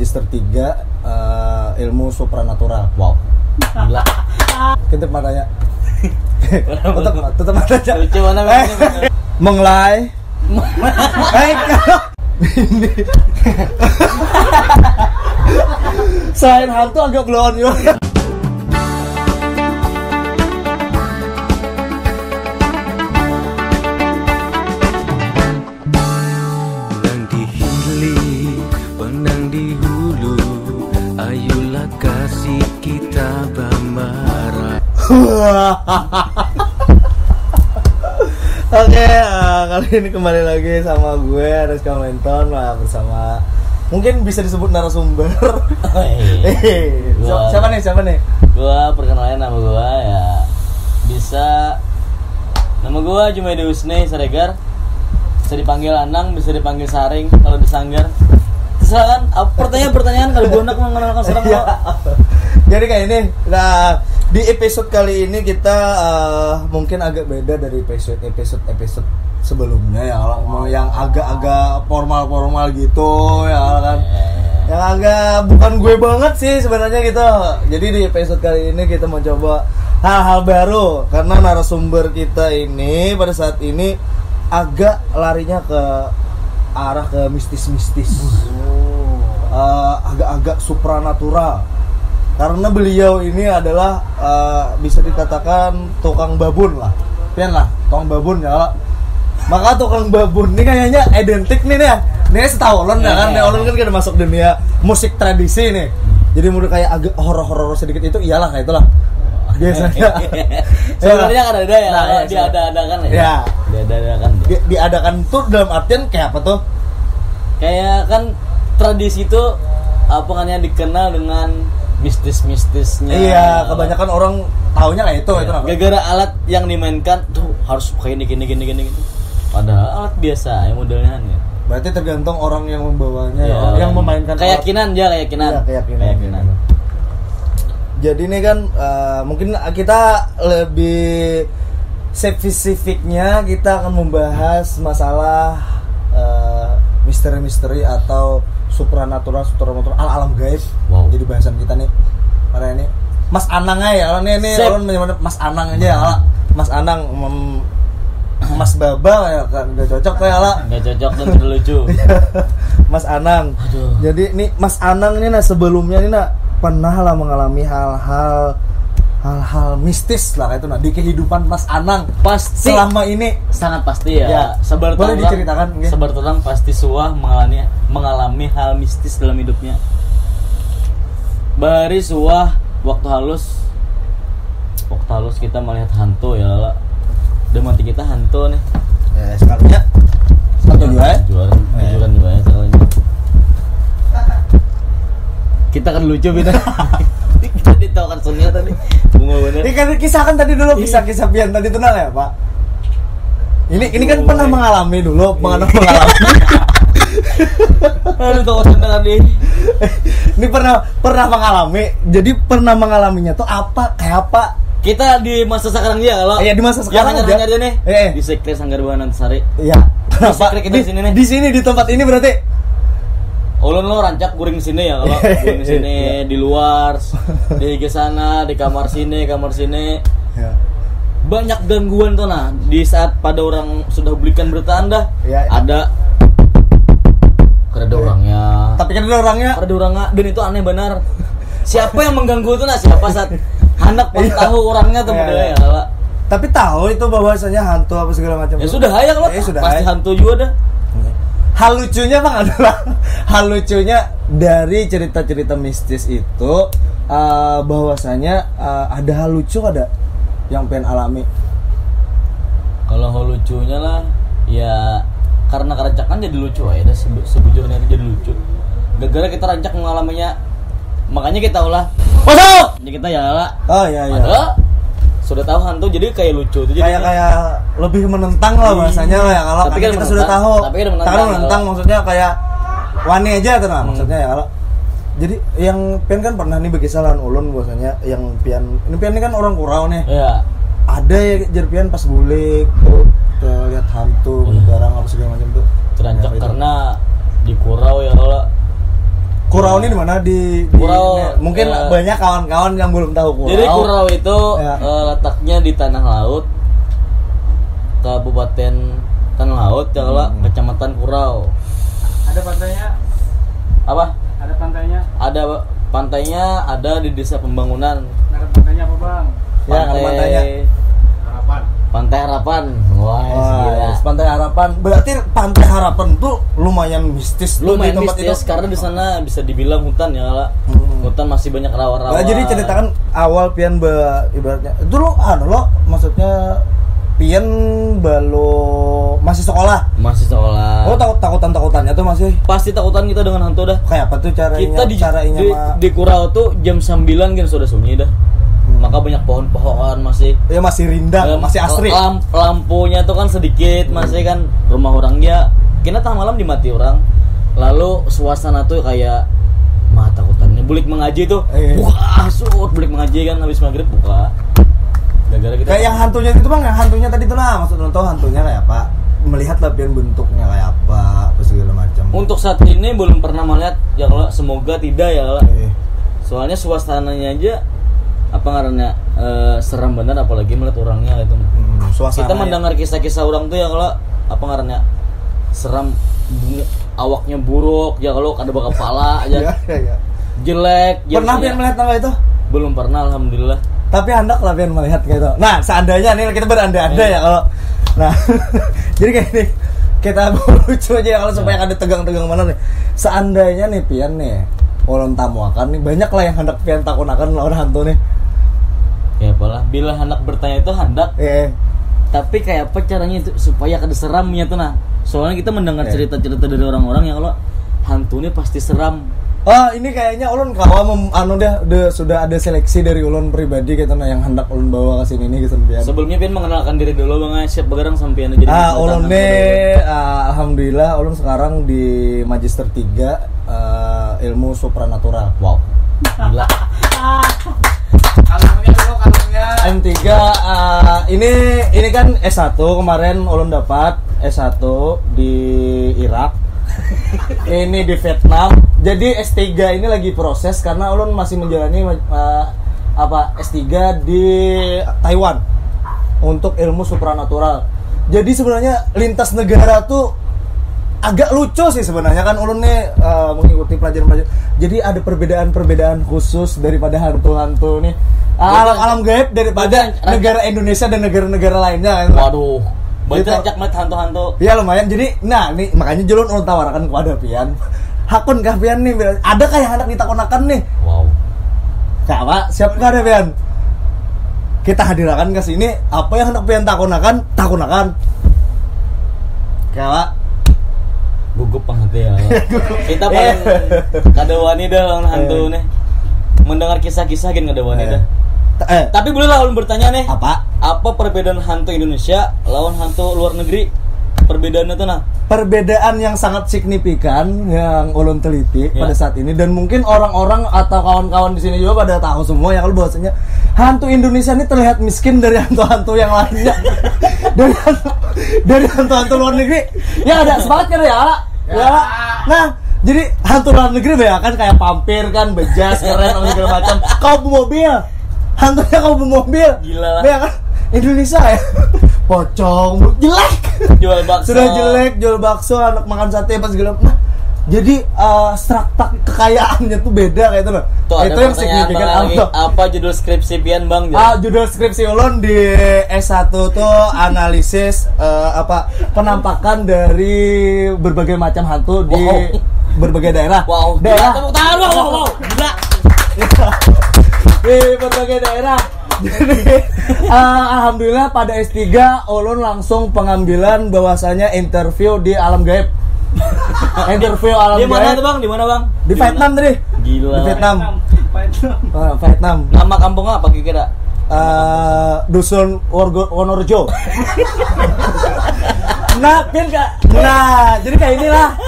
Magister 3 ilmu supranatural. Wow. Gila. Ketep matanya. Tutup matanya. Lucu mana? Menglai. Selain hantu agak blow on juga. Pandang di hilir, pandang di hulu, ayolah kasih kita bambara. Oke, kali ini kembali lagi sama gue Rizka Menton bersama mungkin bisa disebut narasumber. Siapa nih? Gua perkenalan nama gua ya. Nama gua Jumaidi Husni Saregar. Bisa dipanggil Anang, bisa dipanggil Saring kalau di Sanggar. Terserah kan? Pertanyaan kalau gua nak mengenalkan serang. Jadi kayak ini. Nah, di episode kali ini kita mungkin agak beda dari episode sebelumnya ya, yang agak-agak formal gitu ya kan. Yang agak bukan gue banget sih sebenarnya gitu. Jadi di episode kali ini kita mau coba hal-hal baru karena narasumber kita ini pada saat ini agak larinya ke arah ke mistis-mistis. Agak-agak supranatural. Karena beliau ini adalah bisa dikatakan tukang babon lah. Pian lah, tukang babon ya. Maka tukang babon ini kayaknya identik nih ya. Nih setahun ya kan, orang kan udah masuk dunia musik tradisi nih. Jadi udah kayak agak horor-horor sedikit itu iyalah kayak itulah. Biasanya. Sebenarnya kan ada ya, nah, diadakan ya. Ya. Diadakan. Diadakan tuh dalam artian kayak apa tuh? Kayak kan tradisi itu apa kan yang dikenal dengan mistis-mistisnya. Iya, kebanyakan orang taunya kayak itu, itu apa? Gara-gara alat yang dimainkan tuh harus kayak gini. Padahal alat biasa yang modelnya ya. Berarti tergantung orang yang membawanya, ya, yang memainkan keyakinan. Iya, keyakinan. Jadi ini kan mungkin kita lebih spesifiknya kita akan membahas masalah misteri-misteri atau supranatural alam gaib. Wow. Jadi bahasan kita nih pada ini Mas Anang aja ya, ini orang menyebut Mas Anang aja ya, Mas Anang, Mas Baba ya kan nggak cocok kayak lah. Nggak cocok dan tidak lucu. Mas Anang. Aduh. Jadi nih Mas Anang ini sebelumnya nih pernah lah mengalami hal-hal mistis lah kayak itu di kehidupan Mas Anang pasti selama ini. Sangat pasti ya. Boleh diceritakan? Sabar orang pasti mengalami hal mistis dalam hidupnya. Bari suah waktu halus kita melihat hantu ya lah. Udah mati kita hantu nih. Ya sekalinya satu dua ya. Tujuan juga ya sekalinya. Kita kan lucu beda. Kita ditawakan Sonia tadi. Bunga bener. Ini kan kisahkan tadi dulu kisah Pian tadi tenang ya Pak. Ini kan pernah mengalami dulu, mengalami. Aduh tahu tadi. Ini pernah mengalami. Jadi pernah mengalaminya tuh apa? Kayak apa? Kita di masa sekarang ya kalau. Iya di masa sekarang aja nih. Di sektor Sanggar Buana Antasari. Iya. Kenapa? Kita di sini nih. Di sini di tempat ini berarti. Ulun lo rancak guring sini ya kalau guring sini di luar, di sana, di kamar sini. Ya. Banyak gangguan tuh nah di saat pada orang sudah belikan berita Anda ada orangnya. Tapi kan ada orangnya dan itu aneh benar. Siapa yang mengganggu itu nah siapa saat hendak tahu orangnya tuh ya kalau. Tapi tahu itu bahwasanya hantu apa segala macam. Ya sudah ya kalau pasti hantu juga dah. Hal lucunya Bang adalah dari cerita-cerita mistis itu bahwasanya ada hal lucu ada yang pengen alami. Kalau hal lucunya lah ya karena kerancakan jadi lucu aja sebujurnya itu jadi lucu. Gara-gara kita rancak mengalaminya makanya kita ulah. Masuk. Jadi kita ya lah. Oh iya. Sudah tahu hantu jadi kayak lucu tuh kayak lebih menentang lah bahasanya lah ya kalau tapi kan kita sudah tahu. Tapi kan menentang maksudnya kayak wani aja tuh nah maksudnya ya kalau. Jadi yang Pian kan pernah nih berkisahkan ulun bahwasanya yang Pian ini kan orang Kurau nih. Iya. Ada ya Pian pas bulik tuh lihat hantu barang apa segala macam tuh. Terancak karena di Kurau ya kalau Kurau ini di mana di Kurau, mungkin banyak kawan-kawan yang belum tahu Kurau. Jadi Kurau itu Ya. letaknya di Tanah Laut, Kabupaten Tanah Laut, Kecamatan Kurau. Ada pantainya? Apa? Ada pantainya? Ada pantainya, ada di Desa Pembangunan. Nama pantainya apa, Bang? Ya, nama pantainya. Harapan. Pantai Harapan. Wah, gila. Yes, Pantai Harapan. Berarti Pantai Harapan tuh lumayan mistis tuh Lumayan di tempat mistis itu. karena di sana bisa dibilang hutan ya, Kala. Hutan masih banyak rawa-rawa. Nah, jadi ceritakan awal pian ibaratnya. Itu lo maksudnya pian masih sekolah. Masih sekolah. Oh, takutannya tuh masih Pasti takutan kita dengan hantu dah. kayak apa tuh caranya? Kita caranya di Kurau tuh jam 9 kan sudah sunyi dah. Maka banyak pohon-pohon masih. ya masih rindang, masih asri. Lampunya tuh kan sedikit, masih kan rumah orang dia. Kena tengah malam dimati orang. Lalu suasana tuh kayak takutannya. Bulik mengaji tuh. Buka asut, bulik mengaji kan habis maghrib buka. Gara-gara kita Kayak yang hantunya itu Bang, yang hantunya tadi tuh lah, maksud lo tau hantunya kayak apa? Melihat lapian bentuknya kayak apa segala macam. untuk saat ini belum pernah melihat ya, kalau semoga tidak ya, kalau soalnya suasananya aja apa ngarannya seram bener, apalagi melihat orangnya gitu. Suasana Kita mendengar kisah-kisah orang tuh ya, kalau apa ngarannya seram, awaknya buruk ya, kalau ada bakal kepala aja ya. jelek. Pernah ya, pian melihat tangga itu? belum pernah, alhamdulillah. Tapi hendak lah pian melihat kayak itu. Nah, seandainya nih kita berandai-andai ya kalau. Nah, jadi kayak ini kita lucu aja ya kalau supaya ada tegang-tegang mana nih. Seandainya nih pian nih, ulun tamu akan nih banyak lah yang hendak pian takunakan lawan hantu nih. Ya apalah, bila hendak bertanya itu hendak, tapi kayak apa caranya itu supaya kada seramnya tuh nah. Soalnya kita mendengar cerita-cerita dari orang-orang yang kalau hantu ini pasti seram. Oh, ini kayaknya ulun kawa sudah ada seleksi dari ulun pribadi gitu nah yang hendak ulun bawa ke sini nih gitu pian. Sebelumnya pian mengenalkan diri dulu Bang, siap begarang sampean jadi. Ulun nih alhamdulillah ulun sekarang di Magister 3 ilmu supranatural. Wow. Gila. Kalungnya dulu, kalungnya. M3 ini kan S1 kemarin ulun dapat S1 di Irak. Ini di Vietnam. Jadi S3 ini lagi proses karena ulun masih menjalani S3 di Taiwan untuk ilmu supranatural. Jadi sebenarnya lintas negara tuh agak lucu sih sebenarnya kan ulun nih mengikuti pelajaran-pelajaran. Jadi ada perbedaan-perbedaan khusus daripada hantu-hantu nih. Alam gaib daripada negara Indonesia dan negara-negara lainnya. Waduh. Banyak rancak mat hantu-hantu. Ya lumayan. Jadi nah nih makanya julun ulun tawarkan kepada pian. Hakun kah pian nih? Adakah yang hendak ditakunakan nih? Wow. Kak, Pak, siap nggak ada pian? Kita hadirkan ke sini apa yang hendak pian takunakan. Kak, Pak. Gugup banget ya. Kita paling kadawani dah lawan hantu nih. Mendengar kisah-kisah kan kadawani dah. Tapi boleh lah ulun bertanya nih. Apa perbedaan hantu Indonesia lawan hantu luar negeri? Perbedaannya tuh nah. Perbedaan yang sangat signifikan yang ulun teliti pada saat ini dan mungkin orang-orang atau kawan-kawan di sini juga pada tahu semua ya kalau bahwasanya hantu Indonesia ini terlihat miskin dari hantu-hantu yang lainnya. dari hantu-hantu luar negeri. Ya ada semangat kan ya? Ya. Nah, jadi hantu luar negeri ya kan kayak pampir kan, bejas, keren segala macam. Kau mobil. Hantunya kau mobil. Gila lah. Ya kan? Indonesia ya. Pocong, jelek. Jual bakso. Sudah jelek, jual bakso, anak makan sate pas segala. Nah, jadi strata kekayaannya tuh beda kayak itu loh. Itu yang signifikan apa judul skripsi pian Bang? Judul skripsi ulun di S1 tuh analisis penampakan dari berbagai macam hantu di berbagai daerah. Wow. Daerah. Tepuk tangan. Wow. Gila. Di berbagai daerah. Jadi alhamdulillah pada S3 ulun langsung pengambilan bahwasanya interview di alam gaib. Interview alam gaib. Di mana tuh Bang? Di mana Bang? Di Vietnam tadi. Gila. Di Vietnam. Vietnam. Nama kampungnya apa kira-kira? Dusun Wonorejo. Nah, jadi kayak inilah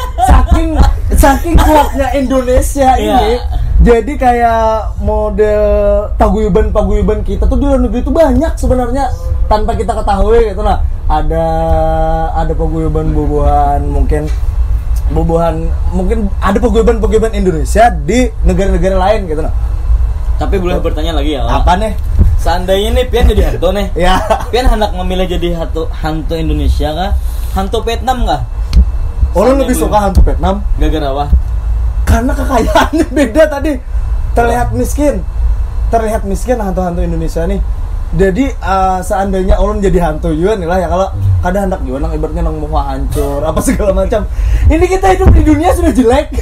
saking kuatnya Indonesia ini. Jadi kayak model paguyuban kita tuh di luar negeri itu banyak sebenarnya tanpa kita ketahui gitu lah. Ada paguyuban bubuhan mungkin bobohan mungkin ada paguyuban Indonesia di negara-negara lain gitu nah. Tapi boleh bertanya lagi ya. Apa nih? Seandainya nih Pian jadi hantu nih. Ya. Pian hendak memilih jadi hantu Indonesia kah? Hantu Vietnam kah? Orang lebih suka hantu Vietnam. Gara-gara apa? Karena kekayaannya beda tadi. Terlihat miskin hantu-hantu Indonesia nih. Jadi seandainya orang jadi hantu juga nih lah ya, kalau kadang hendak juga nang ibaratnya nang mau hancur apa segala macam. Ini kita hidup di dunia sudah jelek.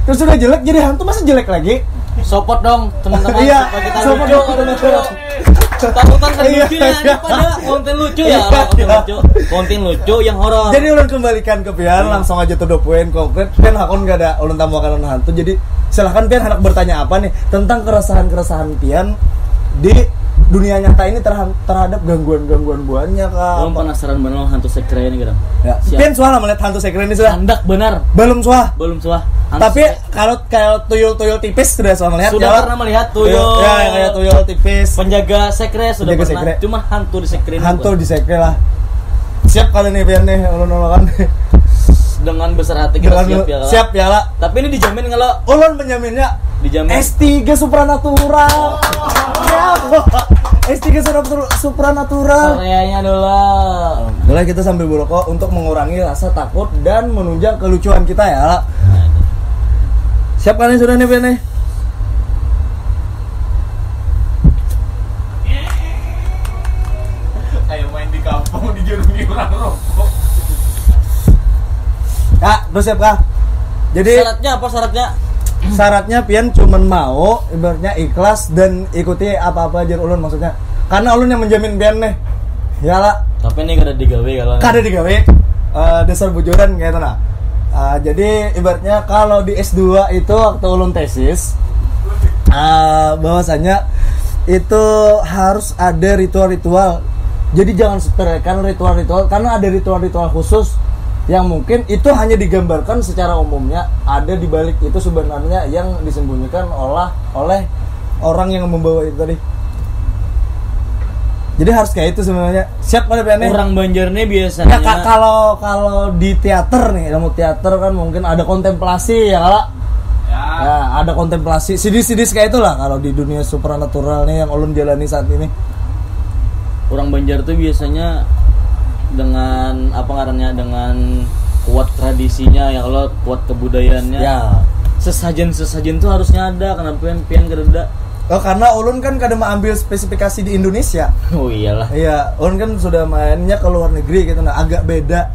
Terus sudah jelek jadi hantu masih jelek lagi. Support dong teman-teman Iya, supaya kita support lucu. dong. Takutan kan Iya, lucunya iya. pada konten lucu ya, konten lucu yang horor. Jadi ulun kembalikan ke Pian langsung aja to the point konkret. Pian hakon gak ada ulun tambahkan hantu. Jadi silahkan Pian hendak bertanya apa nih tentang keresahan Pian di dunia nyata ini terhadap gangguan buahnya kah? Belum penasaran benar hantu sekre ini gitu. Ya. Siap. Pian suah melihat hantu sekre ini sudah. Handak benar. Belum suah. Belum suah. Tapi kalau tuyul tipis sudah sudah melihat. Sudah ya, pernah melihat tuyul. Ya, kayak tuyul tipis. Penjaga sekre sudah Penjaga pernah. sekre. Cuma hantu di sekre. ini Hantu bukan. di sekre lah. Siap kali nih Pian nih, ulun-ulun Dengan besar hati kita siap ya. Kala. Siap ya lah. Tapi ini dijamin kalau Ulun menjaminnya dijamin S3 supranatural. Ya, S3 supranatural. karyanya dulu. Boleh kita sambil berokok untuk mengurangi rasa takut dan menunjang kelucuan kita ya lah. Siap kan nih sudah nih Pian nih? Kayak main di kampung dijurungi orang rokok. Ya, terus siap kah? Jadi Syaratnya apa syaratnya? syaratnya Pian cuman mau ibaratnya ikhlas dan ikuti apa-apa aja ulun maksudnya. Karena ulun yang menjamin Pian nih. Yalah, Tapi ini kada digawe kalau. kada digawe dasar bujuran kayak itu nah. Jadi ibaratnya kalau di S2 itu waktu ulun tesis bahwasanya itu harus ada ritual-ritual. Jadi jangan sepelekan ritual-ritual karena ada ritual-ritual khusus yang mungkin itu hanya digambarkan secara umumnya, ada di balik itu sebenarnya yang disembunyikan oleh orang yang membawa itu tadi. Jadi harus kayak itu sebenarnya. Siap pada Pian nih? Orang Banjar nih Ya biasanya. kalau di teater nih, ilmu teater kan mungkin ada kontemplasi ya kalau. Ya. Ya, ada kontemplasi. Sidis kayak itulah kalau di dunia supranatural nih yang ulun jalani saat ini. Orang Banjar tuh biasanya dengan apa ngarannya, dengan kuat tradisinya ya, kalau kuat kebudayaannya. Ya. Sesajen tuh harusnya ada. Kenapa pian kereda? Oh, karena ulun kan kadang ambil spesifikasi di Indonesia. Oh iyalah. Iya, ulun kan sudah mainnya ke luar negeri gitu, nah agak beda.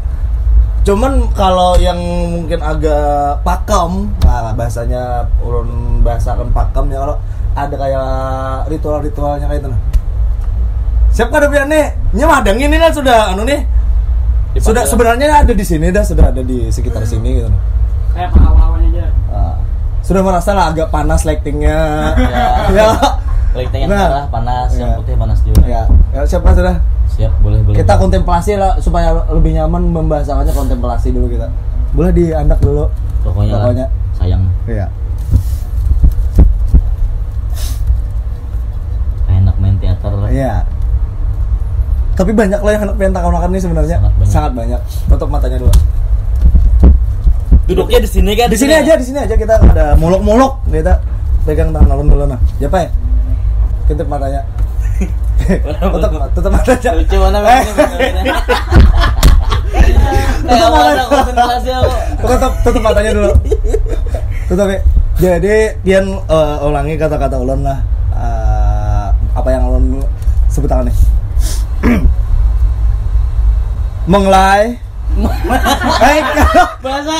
Cuman kalau yang mungkin agak pakem, nah bahasanya ulun bahasakan pakem ya, kalau ada kayak ritual-ritualnya kayak itu nah. Siap kan Pian nih? Nyemadang ini lah sudah anu nih. Sudah sebenarnya ada di sini dah, sudah ada di sekitar sini gitu. Kayak pengawal-awalnya aja. Sudah merasa lah agak panas lightingnya. Ya. Lightingnya Nah. merah panas, Ya. yang putih panas juga. Ya, siap kan sudah? Siap, boleh. Kita kontemplasi lah supaya lebih nyaman membahasakannya, kontemplasi dulu kita. Boleh diandak dulu. Pokoknya. Pokoknya. Sayang. Iya. Enak main teater. Iya. Tapi banyak loh yang anak pengen takon-takon nih sebenarnya. Sangat Sangat banyak. banyak. Tutup matanya dulu. Duduknya di sini kan? Di sini aja kita ada muluk-muluk kita pegang tangan alun dulu nah. Siapa ya? Tutup matanya. tutup matanya. Lucu mana Tutup matanya. konsentrasi aku. Tutup matanya dulu. Tutup ya. Jadi Pian ulangi kata-kata ulun lah. Apa yang ulun sebutkan nih. Menglai. Bahasa.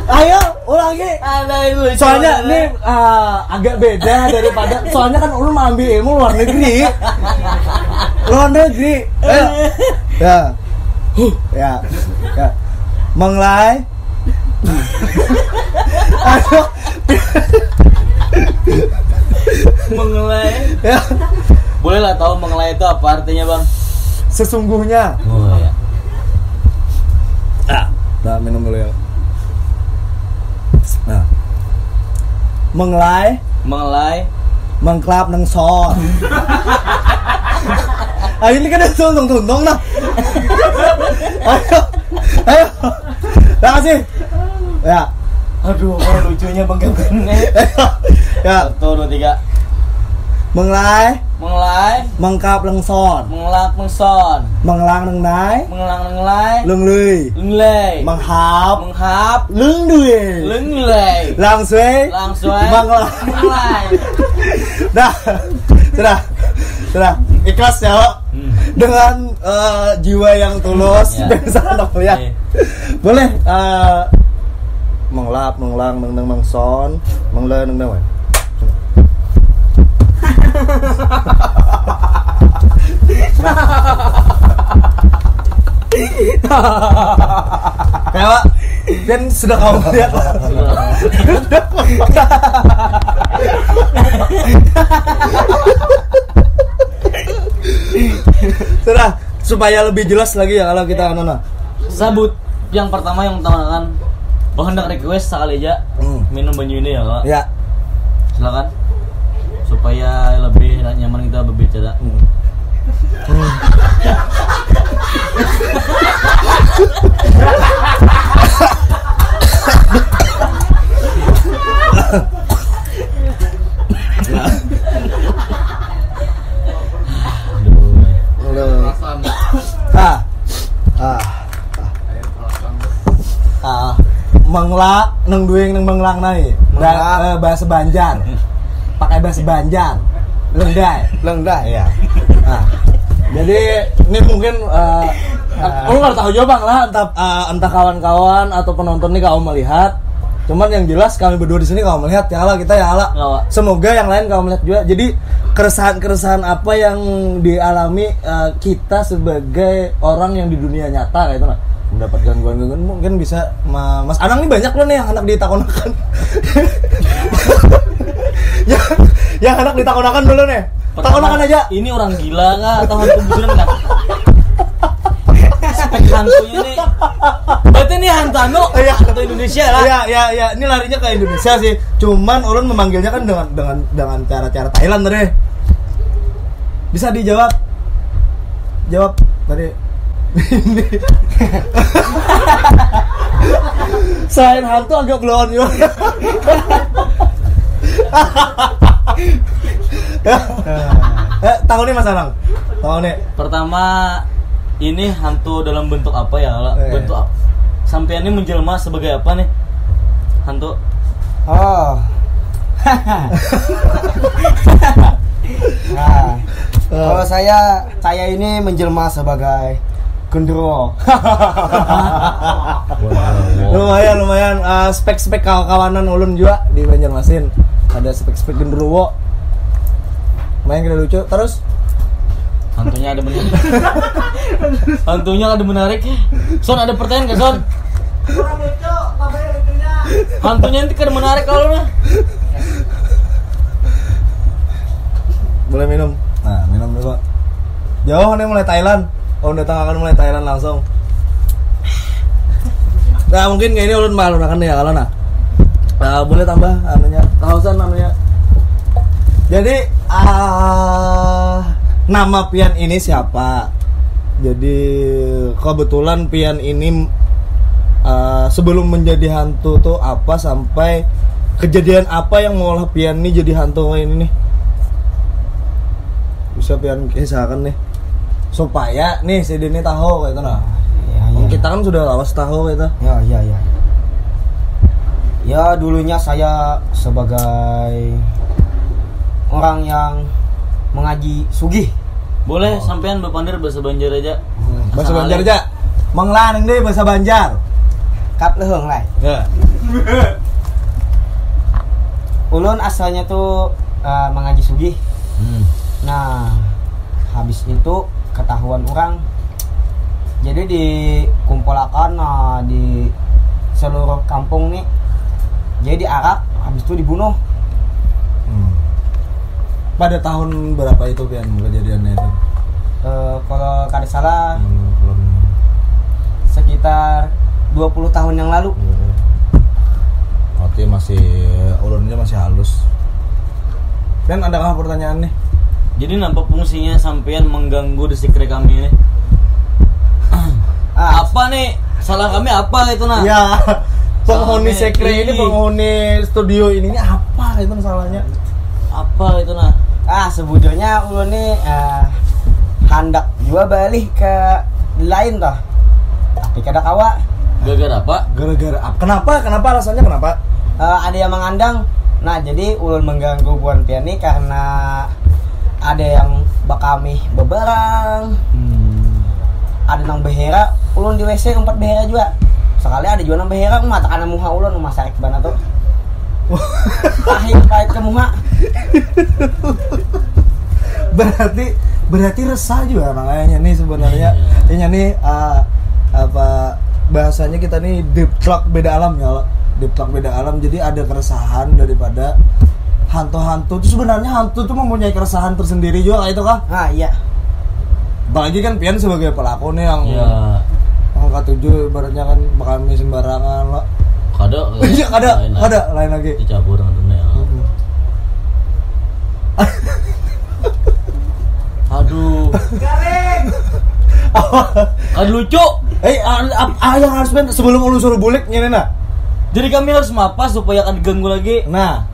Ayo ulangi. Ada yang lucu. Soalnya ini agak beda daripada soalnya kan ulun mau ambil ilmu luar negeri. Luar negeri. Ayo. Ya. Ya. Ya. Menglai. Ayo. Mengelai. Ya. Boleh lah tahu mengelai itu apa artinya, Bang? Sesungguhnya. Oh ya. Nah, minum dulu ya. Nah. Menglai, Mengelai. mengklap nang son. Ah ini kan tuntung nah. Ayo. Terima kasih. Ya. Aduh, kalau lucunya Bang Kevin. Ya. 1, 2, 3. Menglai, mengkap lengson, mengelak mengson, menglang nengnai, mengelai, lenglui, lenglei, menghap, lengdui, lenglei, langsui, menglang. Nah, sudah ikhlas ya Wak? Dengan jiwa yang tulus Ya. bisa anak ya. Iya. Boleh menglap, menglang, neng mengson, mengle neng neng. Kayak Wak, dan sudah kamu lihat lah. Sudah, supaya lebih jelas lagi ya kalau kita nona. Sabut yang pertama yang utamakan. Oh hendak request sekali aja minum banyu ini ya Kak. Ya. Silakan. Supaya lebih nyaman kita berbicara. Menglak neng dueng neng menglang nai. Bahasa Banjar. Pakai bahasa Banjar. Lengdai ya. Nah, jadi ini mungkin lu nggak tahu juga Bang lah, entah kawan-kawan atau penonton nih kalau melihat. Cuman yang jelas kami berdua di sini kalau melihat ya Allah, kita ya Allah. Semoga yang lain kalau melihat juga. Jadi keresahan apa yang dialami kita sebagai orang yang di dunia nyata kayak itu nah. Mendapat gangguan mungkin bisa Mas Anang nih banyak loh nih yang anak ditakonakan. yang anak ditakonakan dulu nih. Takonakan aja. Ini orang gila kah atau hantu beneran kah? Spek hantunya nih. Berarti ini hantu hantu Indonesia lah. Iya. Ini larinya ke Indonesia sih. Cuman ulun memanggilnya kan dengan cara-cara Thailand tadi. Bisa dijawab. Jawab tadi. Ini. Selain hantu agak blow on you. Tahu nih Mas Anang. Tahu nih. Pertama ini hantu dalam bentuk apa ya? Bentuk apa? Sampean ini menjelma sebagai apa nih? Hantu. Oh. Nah, kalau saya ini menjelma sebagai genderuwo. Lumayan spek-spek kawanan ulun juga di Banjarmasin. Ada spek-spek genderuwo. Main kira lucu. Terus hantunya ada menarik. Hantunya ada menarik. Son ada pertanyaan nggak Son? kurang lucu, tapi lucunya. Hantunya nanti kan menarik kalau nah. Boleh minum. Nah, minum dulu. Jauh nih mulai Thailand. Oh, datang akan mulai Thailand langsung. Nah, mungkin kayak ini ulun malu akan ya kalau nah. Boleh tambah anunya, kausan anunya. Jadi nama Pian ini siapa? Jadi kebetulan Pian ini sebelum menjadi hantu tuh apa sampai kejadian apa yang mengolah Pian ini jadi hantu ini nih? Bisa Pian kisahkan nih supaya nih si Dini tahu kayak itu nah. Ya. Kita kan sudah lawas tahu gitu. Ya. Ya dulunya saya sebagai orang yang mengaji sugih. Boleh sampean berpandir bahasa Banjar aja. Bahasa Banjar aja. Menglaneng deh bahasa Banjar. Kap leheung lai. Ya. Ulun asalnya tuh mengaji sugih. Nah, habis itu ketahuan orang. Jadi dikumpulkan di seluruh kampung nih. Jadi diarak, habis itu dibunuh. Pada tahun berapa itu Pian kejadiannya itu? Kalau kada salah sekitar 20 tahun yang lalu. Berarti masih ulunnya masih halus. Dan adakah pertanyaan nih? Jadi nampak fungsinya sampean mengganggu di secret kami ini. Apa nih? Salah kami apa itu nah? Ya, penghuni Salah sekre ini, nih. penghuni studio ini apa itu masalahnya? Apa itu nah? Sebujurnya ulun nih hendak juga balik ke lain toh. Tapi kada kawa. Gara-gara apa? Gara-gara apa? Kenapa alasannya kenapa? Ada yang mengandang. Nah, jadi ulun mengganggu buan pian nih karena ada yang bakami beberang. Ada nang behera, ulun di WC umpat behera juga. Sekali ada juga nang behera, matakan muha ulun masarik bana tuh. Pahit ke muha. Berarti resah juga makanya nih sebenarnya. Ini nih apa bahasanya kita nih deep talk beda alam ya. Deep talk beda alam, jadi ada keresahan daripada hantu-hantu itu. Sebenarnya hantu itu mempunyai keresahan tersendiri juga kayak itu kah? Iya. Apalagi kan Pian sebagai pelaku nih yang Ya, angka 7 ibaratnya kan bakal sembarangan lah. Kada lain lagi. Dicabur hantunya. Aduh. Kan lucu. Yang harus sebelum ulun suruh bulik nyene nah. Jadi kami harus mapas supaya akan diganggu lagi. Nah,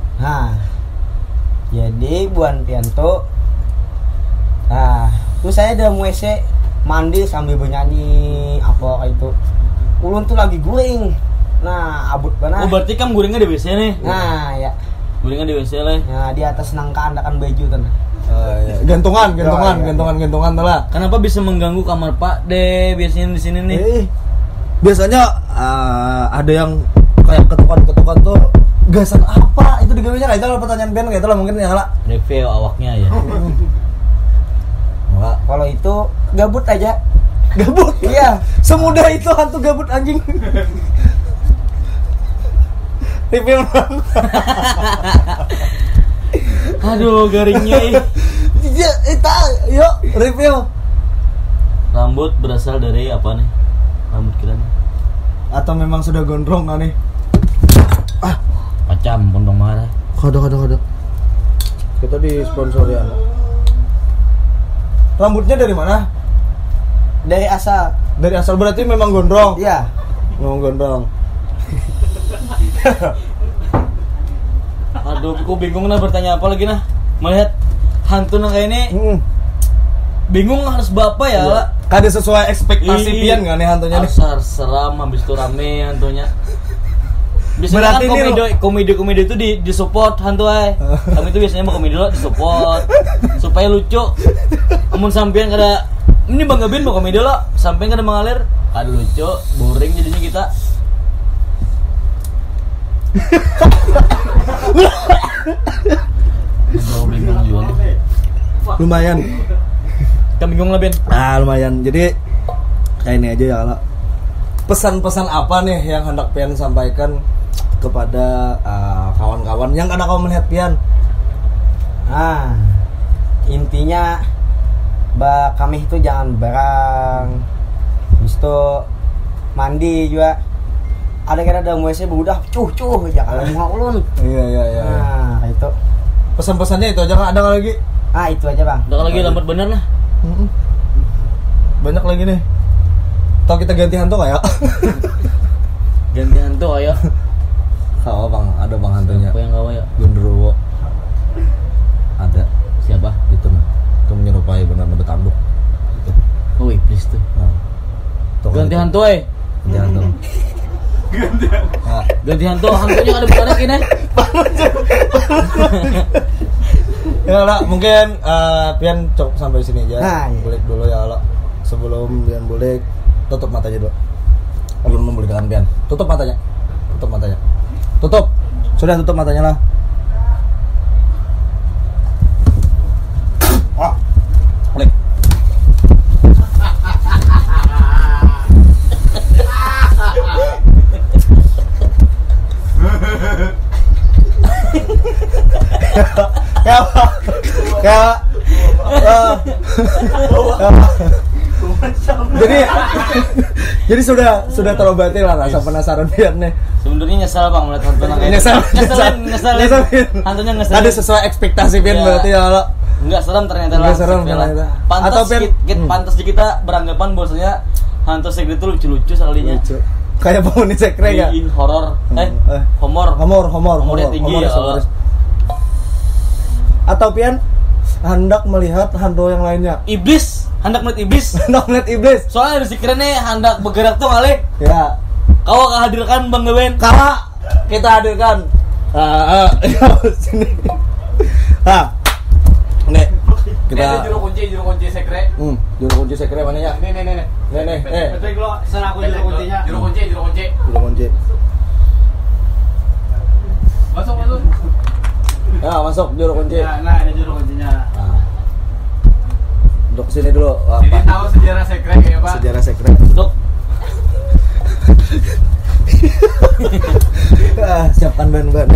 Jadi buan Pianto terus saya dalam WC mandi sambil bernyanyi apa kayak itu. Ulun tuh lagi guring. Nah, abut Oh, banget. berarti kamu guringnya di WC nih. Nah, ya. Guringnya di WC lah. Nah, di atas nangka andakan baju tuh. iya. gantungan tuh lah. Kenapa bisa mengganggu kamar Pak De biasanya di sini nih? Biasanya ada yang kayak ketukan tuh gasan apa itu digawenya kayak itu lah pertanyaan Ben kayak itu lah mungkin ya lah. Review awaknya ya. Enggak. Kalau itu gabut aja. Gabut. Iya. Semudah itu hantu gabut anjing. Review dong. Aduh, garingnya. Ya, yuk review. Rambut berasal dari apa nih? Rambut kita nih. Atau memang sudah gondrong kan nih? Pacam pondong marah. Kada. Kita di sponsor ya. Rambutnya dari mana? Dari asal. Dari asal berarti memang gondrong. Iya. Memang gondrong. Aduh, aku bingung nah bertanya apa lagi nah. Melihat hantu nah kayak ini, bingung harus bapak ya lah. Kada sesuai ekspektasi Pian kan nih hantunya nih. Asar seram, habis itu rame hantunya. Biasanya Berarti kan komedi itu di support hantu ay. Kami itu biasanya mau komedi lo di support supaya lucu. Namun sampean kada ini Bang Gabin mau komedi lo, sampean kada mengalir, kada lucu, boring jadinya kita. Bingung juga. Lumayan. Kita bingung lah Ben. Lumayan. Jadi kayak ini aja ya kalau pesan-pesan apa nih yang hendak Pian sampaikan kepada kawan-kawan yang kada kau melihat Pian? Intinya kami itu jangan barang. Habis itu mandi juga. Ada kira dalam WC udah cuh jangan muha ulun. Iya. Kayak itu. Pesan-pesannya itu aja kan ada lagi? Itu aja, Bang. Udah lagi lambat bener lah. Banyak lagi nih. Atau kita ganti hantu kayak? Ganti hantu ayo. Oh bang, ada bang hantunya. Apa yang gawe ya? Gundurwo. Ada. Siapa? Itu mah. Itu menyerupai benar-benar betanduk. Itu. Oh, iblis tuh. Tuh, Ganti itu. hantu Ganti hantu. Ganti hantu, hantunya ada benar ini. Ya lah, mungkin Pian cukup sampai sini aja. Iya. Bulik dulu ya Allah. Sebelum Pian bulik, tutup matanya dulu. Belum membulikkan Pian. Tutup matanya. Tutup. Sudah tutup matanya lah. Bulik. Jadi sudah terobati lah rasa penasaran Pian nih. Sebenarnya nyesal Bang melihat hantu nang kayak Nyesel. Ngeselin. Hantunya ngeselin. Ada sesuai ekspektasi Pian Ya. berarti ya Allah. Enggak serem ternyata Nggak lah. serem sekre lah. ternyata. Pantas Atau pantas kita beranggapan bahwasanya hantu sekre itu lucu-lucu sekalinya. Lucu. Kayak penghuni sekre enggak? Di horor. Homor. Homor yang tinggi ya. humoris. Atau pian hendak melihat hantu yang lainnya. Iblis, hendak melihat iblis. Hendak melihat iblis. Soalnya di sekre nih hendak bergerak tuh kali. Ya. Kau akan hadirkan Bang Gewen. Kakak kita hadirkan. Sini. Nih kita juru kunci sekre. juru kunci sekre mana ya? Nih. Betul lo, serah aku juru kuncinya. Juru kunci. Juru kunci. Masuk. Ya, masuk juru kunci. Nah, ini juru kuncinya. Nah. Duduk sini dulu. Jadi tahu sejarah sekre kayak apa? Sejarah sekre. Dok, Siapkan ban-ban.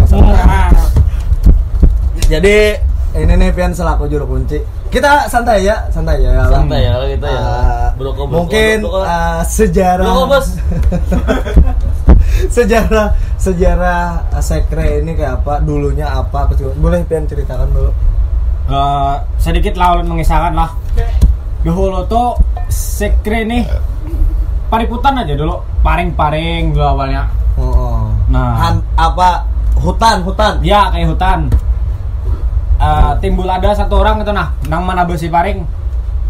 Jadi ini nih pian selaku juru kunci. Kita santai ya. santai ya kalau kita ya. Broko. Mungkin sejarah. Broko, Bos. sejarah sekre ini kayak apa? Dulunya apa? Boleh pian ceritakan dulu. Sedikit lah ulun mengisahkan lah. Dahulu tuh sekre nih pariputan aja dulu, paring-paring dulu awalnya. Nah, hutan. ya kayak hutan. Timbul ada satu orang itu nah, nang manabes si paring.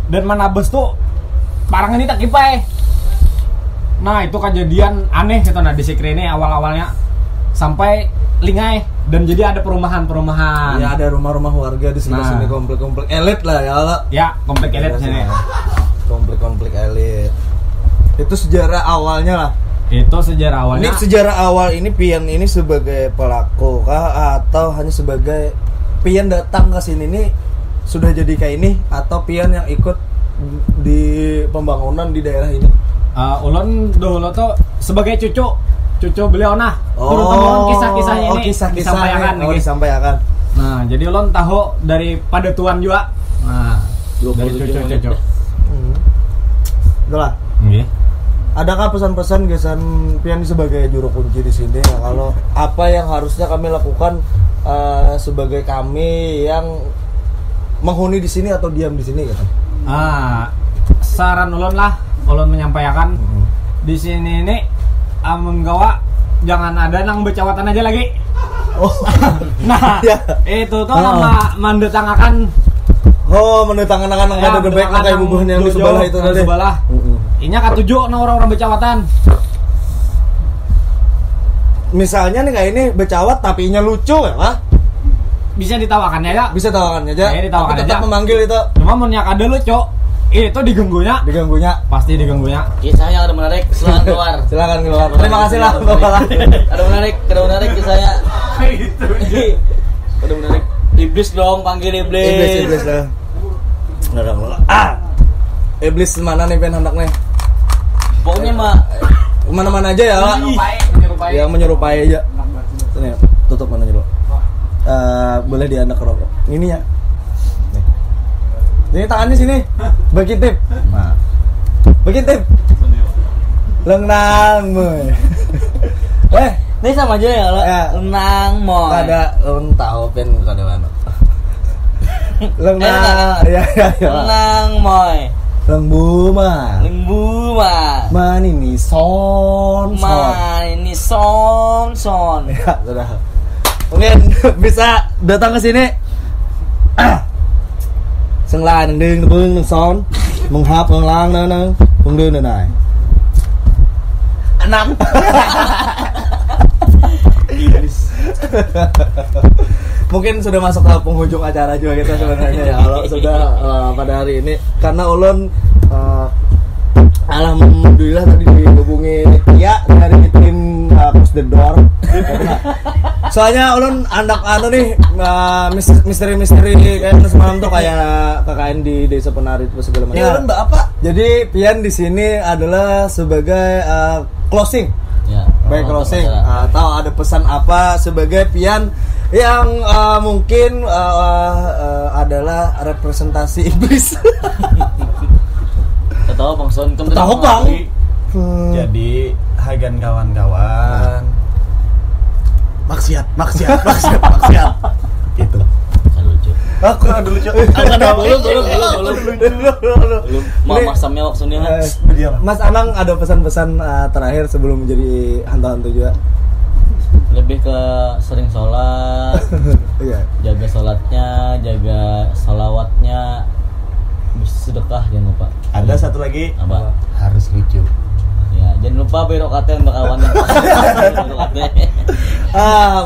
Dan manabes tuh parang ini tak kipai. Nah, itu kejadian aneh gitu nah di sekre ini awal-awalnya sampai lingai dan jadi ada perumahan-perumahan. Ya ada rumah-rumah warga di sebelah sini, komplek-komplek elit lah ya Allah. Ya, komplek elit sini. Komplek-komplek elit. Itu sejarah awalnya lah. Itu sejarah awalnya. Ini sejarah awal ini pian ini sebagai pelaku kah atau hanya sebagai pian datang ke sini nih sudah jadi kayak ini atau pian yang ikut di pembangunan di daerah ini? Ulun dulu tuh sebagai cucu beliau nah. Turun temurun kisah-kisahnya ini disampaikan. Nah, jadi ulun tahu daripada tuan juga. Nah, dari cucu. Udah lah. Nggih. Adakah pesan-pesan gesan pian sebagai juru kunci di sini ya, kalau apa yang harusnya kami lakukan sebagai kami yang menghuni di sini atau diam di sini gitu? Saran ulun menyampaikan di sini ini amun gawa jangan ada nang becawatan aja lagi. Nah, ya. Itu tuh mendatangkan mendatangkan anak-anak ada bebek kayak bubuhan yang di sebelah itu tadi. Sebelah. Inya katujuh na orang-orang becawatan. Misalnya nih kayak ini becawat tapi inya lucu ya, Pak? Bisa ditawakan ya? Bisa tawakan aja. Ya, ditawakan tapi tetap aja. memanggil itu. Cuma mun yak ada lucu, itu diganggunya. Pasti diganggunya. Kisahnya ada menarik, silakan keluar. Silakan keluar. Terima kasih lah Bapak. Ada menarik kisahnya. Ada menarik. Iblis dong, panggil iblis. Iblis lah. Nggak. Iblis mana nih pen hendaknya? Pokoknya mah mana-mana aja ya, Pak. Menyerupai. Yang menyerupai aja. Sini, tutup mananya dulu. Boleh dianak rokok. Ini ya. Nih. Ini tangannya sini. Bagi tip. Nah. Bagi tip. Lengnang moy. ini sama aja ya lo. Lenang moy. Kada tahu pen kada mana. Lengnang. Ya. Lenang moy. Lembu mah. Man ini son. Ya, sudah. Mungkin bisa datang ke sini. Senglan đừng vương son menghap lang nang pengdeun này. Enam. Mungkin sudah masuk ke penghujung acara juga kita sebenarnya ya kalau sudah pada hari ini karena ulun alhamdulillah tadi dihubungi ya dari tim Push the Door. Soalnya ulun anak nih misteri kayak semalam tuh kayak KKN di Desa Penari itu segala macam. Ini ulun mbak apa? Jadi pian di sini adalah sebagai closing. Ya, baik closing atau ada pesan apa sebagai pian yang mungkin adalah representasi iblis. Tahu Bang Son, tahu Bang. Jadi hagan kawan-kawan. Maksiat. Gitu. Lucu. Aku ada lucu. Belum. Mama samnya maksudnya. Mas Anang ada pesan-pesan terakhir sebelum menjadi hantu-hantu juga. Lebih ke sering sholat, Iya. jaga sholatnya, jaga sholawatnya, sedekah jangan lupa. Ada satu lagi. Apa? Harus lucu. Ya, jangan lupa birokatnya untuk kawan yang birokatnya.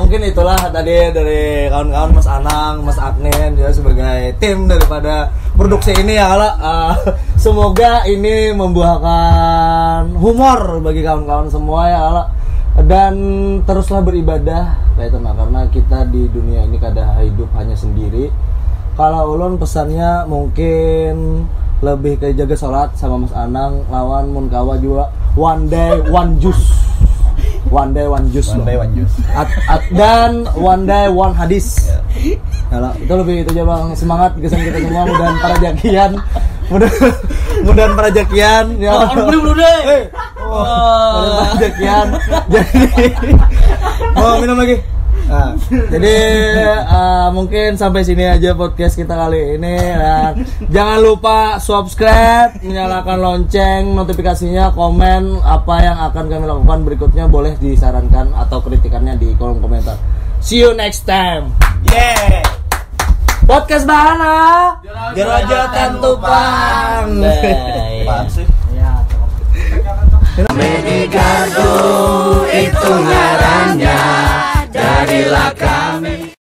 Mungkin itulah tadi dari kawan-kawan Mas Anang, Mas Agnen juga sebagai tim daripada produksi ini ya kalau semoga ini membuahkan humor bagi kawan-kawan semua ya kalau dan teruslah beribadah kayak itu nah karena kita di dunia ini kada hidup hanya sendiri. Kalau ulun pesannya mungkin lebih ke jaga sholat sama Mas Anang lawan mun kawa juga one day one juice dan one day one hadis. Kalau itu lebih itu aja bang, semangat kesan kita semua, mudahan para jakian mudahan para jakian ya. Belum deh. Mudahan para jakian. Jadi mau minum lagi. Nah, jadi mungkin sampai sini aja podcast kita kali ini dan jangan lupa subscribe, nyalakan lonceng notifikasinya, komen apa yang akan kami lakukan berikutnya, boleh disarankan atau kritikannya di kolom komentar. See you next time. Yeah. Podcast Bahana Jerojotan Tupang. Bye. Apaan sih?